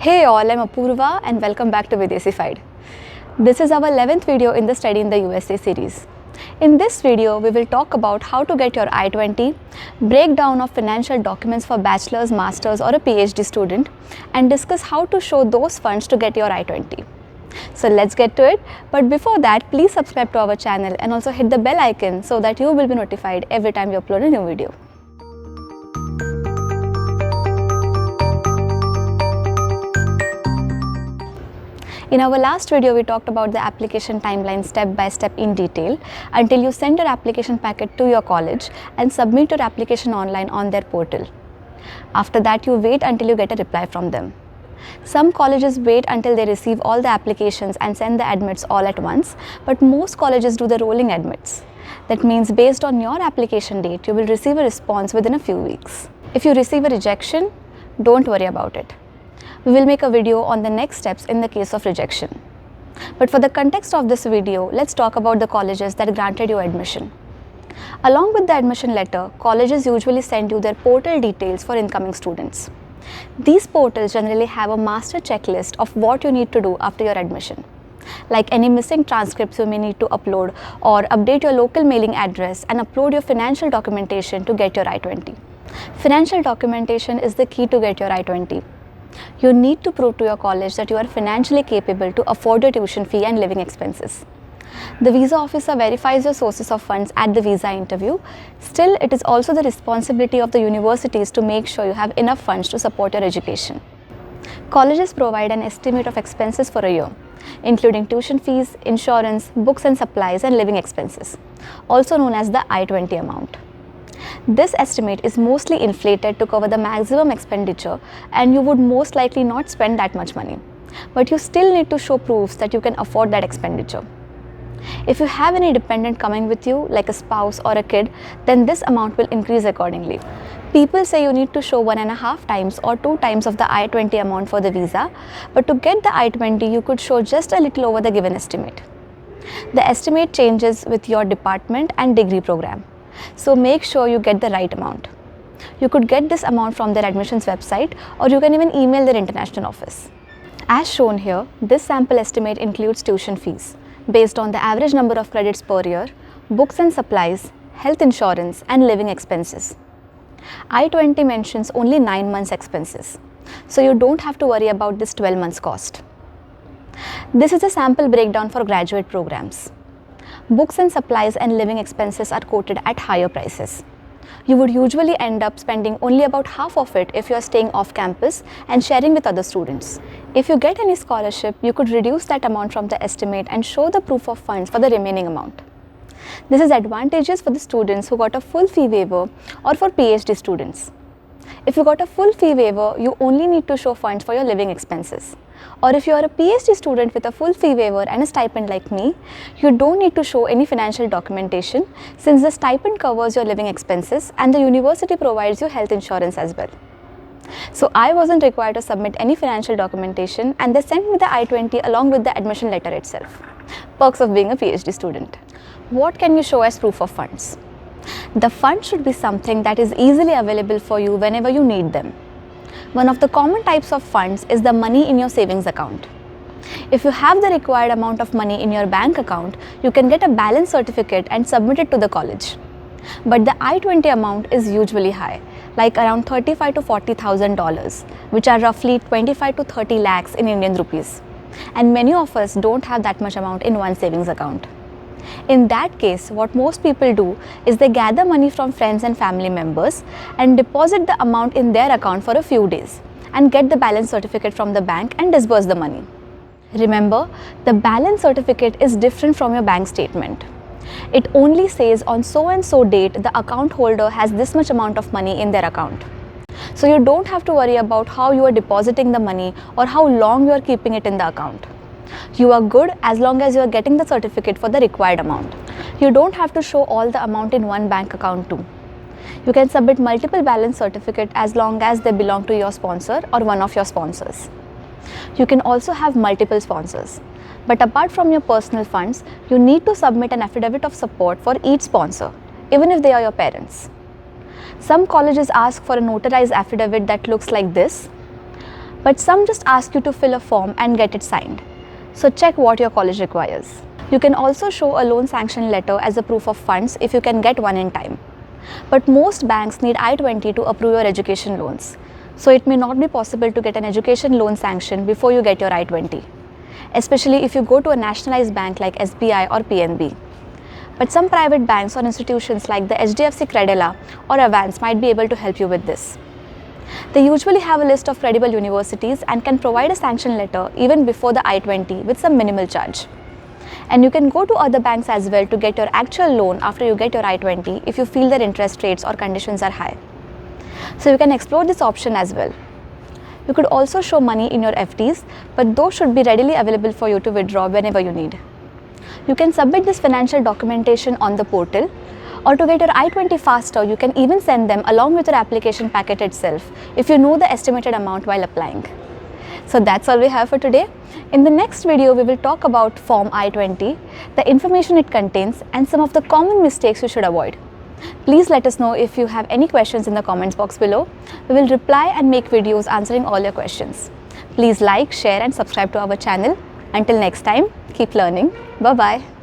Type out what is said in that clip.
Hey all, I'm Apurva and welcome back to WeDesified. This is our 11th video in the Study in the USA series. In this video, we will talk about how to get your I20, breakdown of financial documents for bachelor's, master's or a PhD student, and discuss how to show those funds to get your I20. So let's get to it. But before that, please subscribe to our channel and also hit the bell icon so that you will be notified every time we upload a new video. In our last video, we talked about the application timeline step by step in detail until you send your application packet to your college and submit your application online on their portal. After that, you wait until you get a reply from them. Some colleges wait until they receive all the applications and send the admits all at once, but most colleges do the rolling admits. That means based on your application date, you will receive a response within a few weeks. If you receive a rejection, don't worry about it. We will make a video on the next steps in the case of rejection. But for the context of this video, let's talk about the colleges that granted you admission. Along with the admission letter, colleges usually send you their portal details for incoming students. These portals generally have a master checklist of what you need to do after your admission, like any missing transcripts you may need to upload or update your local mailing address and upload your financial documentation to get your I20. Financial documentation is the key to get your I20. You need to prove to your college that you are financially capable to afford your tuition fee and living expenses. The visa officer verifies your sources of funds at the visa interview. Still, it is also the responsibility of the universities to make sure you have enough funds to support your education. Colleges provide an estimate of expenses for a year, including tuition fees, insurance, books and supplies, and living expenses, also known as the I20 amount. This estimate is mostly inflated to cover the maximum expenditure, and you would most likely not spend that much money. But you still need to show proofs that you can afford that expenditure. If you have any dependent coming with you, like a spouse or a kid, then this amount will increase accordingly. People say you need to show 1.5 times or 2 times of the I-20 amount for the visa, but to get the I-20, you could show just a little over the given estimate. The estimate changes with your department and degree program, so make sure you get the right amount. You could get this amount from their admissions website, or you can even email their international office. As shown here, this sample estimate includes tuition fees, based on the average number of credits per year, books and supplies, health insurance, and living expenses. I-20 mentions only 9 months expenses, so you don't have to worry about this 12 months cost. This is a sample breakdown for graduate programs. Books and supplies and living expenses are quoted at higher prices. You would usually end up spending only about half of it if you are staying off campus and sharing with other students. If you get any scholarship, you could reduce that amount from the estimate and show the proof of funds for the remaining amount. This is advantageous for the students who got a full fee waiver or for PhD students. If you got a full fee waiver, you only need to show funds for your living expenses. Or if you are a PhD student with a full fee waiver and a stipend like me, you don't need to show any financial documentation since the stipend covers your living expenses and the university provides you health insurance as well. So I wasn't required to submit any financial documentation, and they sent me the I-20 along with the admission letter itself. Perks of being a PhD student. What can you show as proof of funds? The funds should be something that is easily available for you whenever you need them. One of the common types of funds is the money in your savings account. If you have the required amount of money in your bank account, you can get a balance certificate and submit it to the college. But the I-20 amount is usually high, like around $35,000 to $40,000, which are roughly 25 to 30 lakhs in Indian rupees. And many of us don't have that much amount in one savings account. In that case, what most people do is they gather money from friends and family members and deposit the amount in their account for a few days and get the balance certificate from the bank and disburse the money. Remember, the balance certificate is different from your bank statement. It only says on so and so date the account holder has this much amount of money in their account. So you don't have to worry about how you are depositing the money or how long you are keeping it in the account. You are good as long as you are getting the certificate for the required amount. You don't have to show all the amount in one bank account too. You can submit multiple balance certificates as long as they belong to your sponsor or one of your sponsors. You can also have multiple sponsors. But apart from your personal funds, you need to submit an affidavit of support for each sponsor, even if they are your parents. Some colleges ask for a notarized affidavit that looks like this. But some just ask you to fill a form and get it signed. So check what your college requires. You can also show a loan sanction letter as a proof of funds if you can get one in time. But most banks need I-20 to approve your education loans. So it may not be possible to get an education loan sanction before you get your I-20, especially if you go to a nationalized bank like SBI or PNB. But some private banks or institutions like the HDFC Credila or Avance might be able to help you with this. They usually have a list of credible universities and can provide a sanction letter even before the I-20 with some minimal charge. And you can go to other banks as well to get your actual loan after you get your I-20 if you feel their interest rates or conditions are high. So you can explore this option as well. You could also show money in your FDs, but those should be readily available for you to withdraw whenever you need. You can submit this financial documentation on the portal, or to get your I-20 faster, you can even send them along with your application packet itself if you know the estimated amount while applying. So that's all we have for today. In the next video, we will talk about Form I-20, the information it contains, and some of the common mistakes you should avoid. Please let us know if you have any questions in the comments box below. We will reply and make videos answering all your questions. Please like, share and subscribe to our channel. Until next time, keep learning. Bye-bye.